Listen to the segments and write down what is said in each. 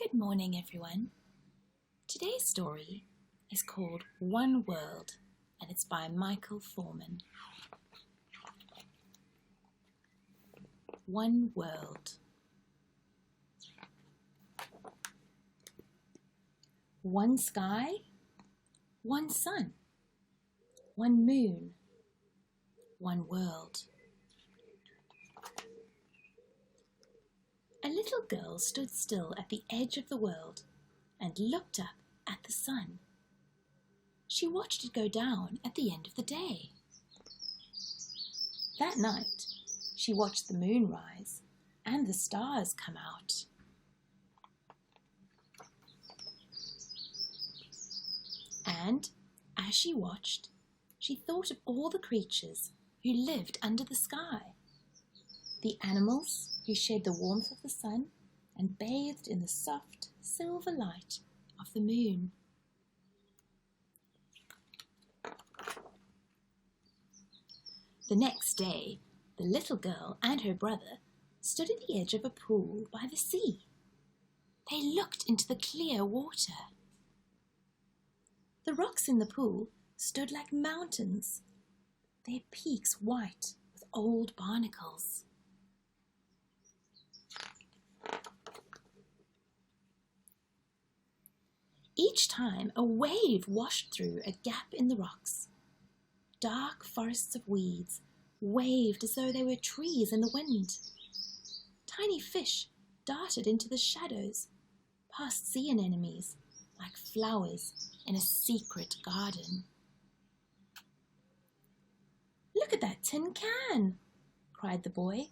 Good morning, everyone. Today's story is called One World, and it's by Michael Foreman. One world. One sky, one sun, one moon, one world. A little girl stood still at the edge of the world and looked up at the sun. She watched it go down at the end of the day. That night, she watched the moon rise and the stars come out. And as she watched, she thought of all the creatures who lived under the sky. The animals who shared the warmth of the sun and bathed in the soft silver light of the moon. The next day, the little girl and her brother stood at the edge of a pool by the sea. They looked into the clear water. The rocks in the pool stood like mountains, their peaks white with old barnacles. Each time a wave washed through a gap in the rocks. Dark forests of weeds waved as though they were trees in the wind. Tiny fish darted into the shadows, past sea anemones like flowers in a secret garden. "Look at that tin can!" cried the boy.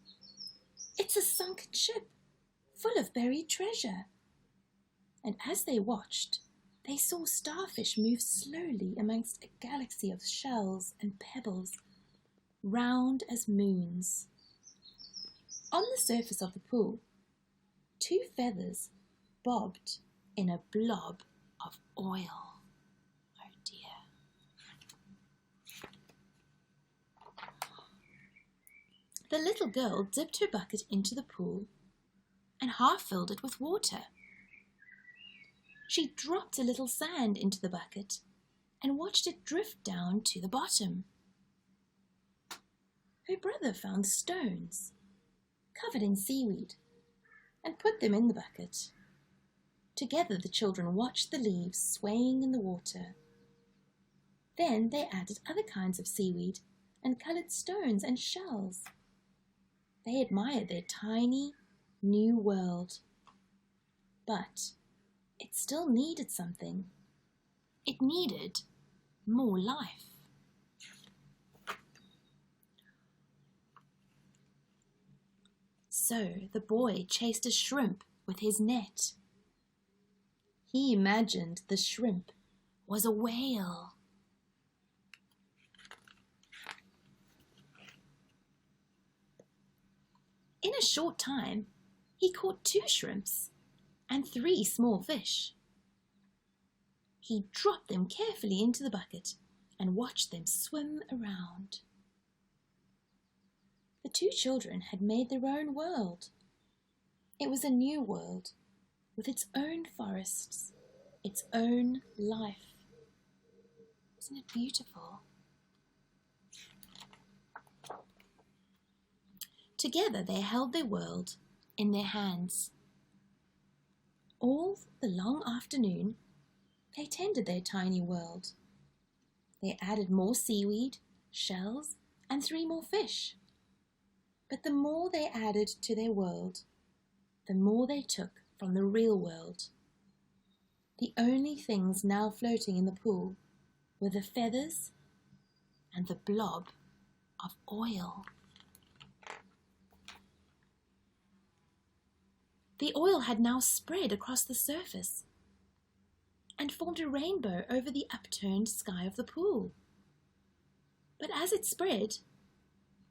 "It's a sunken ship, full of buried treasure." And as they watched, they saw starfish move slowly amongst a galaxy of shells and pebbles, round as moons. On the surface of the pool, 2 feathers bobbed in a blob of oil. Oh dear. The little girl dipped her bucket into the pool and half filled it with water. She dropped a little sand into the bucket and watched it drift down to the bottom. Her brother found stones covered in seaweed and put them in the bucket. Together the children watched the leaves swaying in the water. Then they added other kinds of seaweed and coloured stones and shells. They admired their tiny, new world. But it still needed something. It needed more life. So the boy chased a shrimp with his net. He imagined the shrimp was a whale. In a short time, he caught 2 shrimps and 3 small fish. He dropped them carefully into the bucket and watched them swim around. The 2 children had made their own world. It was a new world with its own forests, its own life. Isn't it beautiful? Together they held their world in their hands. All the long afternoon, they tended their tiny world. They added more seaweed, shells, and 3 more fish. But the more they added to their world, the more they took from the real world. The only things now floating in the pool were the feathers and the blob of oil. The oil had now spread across the surface and formed a rainbow over the upturned sky of the pool. But as it spread,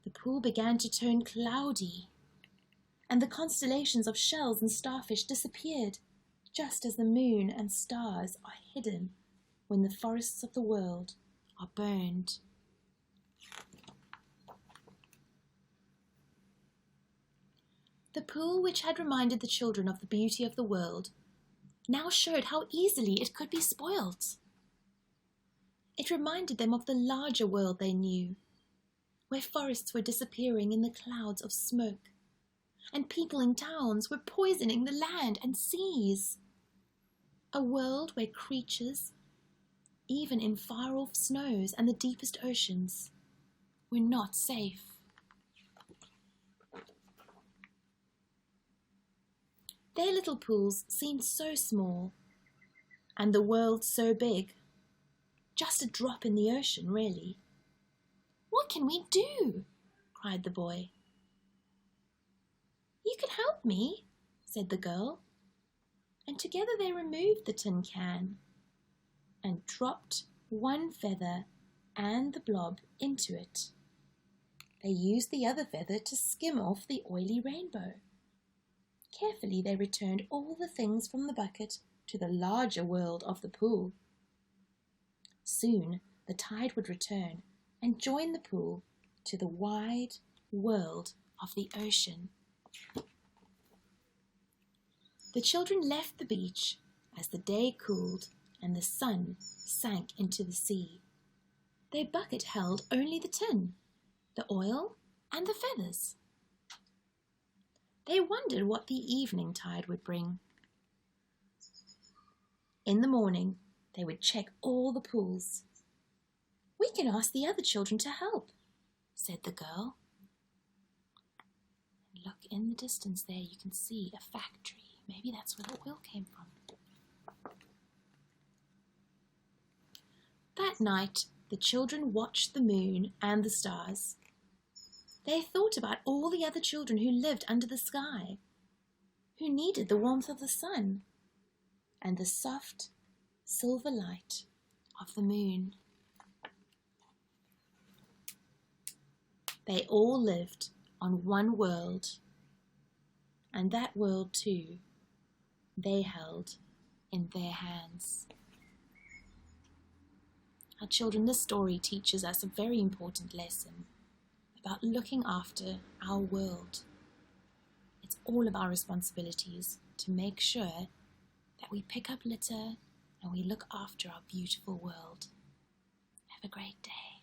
the pool began to turn cloudy, and the constellations of shells and starfish disappeared, just as the moon and stars are hidden when the forests of the world are burned. The pool which had reminded the children of the beauty of the world now showed how easily it could be spoilt. It reminded them of the larger world they knew, where forests were disappearing in the clouds of smoke, and people in towns were poisoning the land and seas. A world where creatures, even in far-off snows and the deepest oceans, were not safe. Their little pools seemed so small, and the world so big. Just a drop in the ocean, really. "What can we do?" cried the boy. "You can help me," said the girl, and together they removed the tin can and dropped one feather and the blob into it. They used the other feather to skim off the oily rainbow. Carefully they returned all the things from the bucket to the larger world of the pool. Soon the tide would return and join the pool to the wide world of the ocean. The children left the beach as the day cooled and the sun sank into the sea. Their bucket held only the tin, the oil, and the feathers. They wondered what the evening tide would bring. In the morning, they would check all the pools. "We can ask the other children to help," said the girl. Look, in the distance there you can see a factory. Maybe that's where the oil came from. That night, the children watched the moon and the stars. They thought about all the other children who lived under the sky, who needed the warmth of the sun and the soft silver light of the moon. They all lived on one world, and that world too they held in their hands. Our children, this story teaches us a very important lesson about looking after our world. It's all of our responsibilities to make sure that we pick up litter and we look after our beautiful world. Have a great day.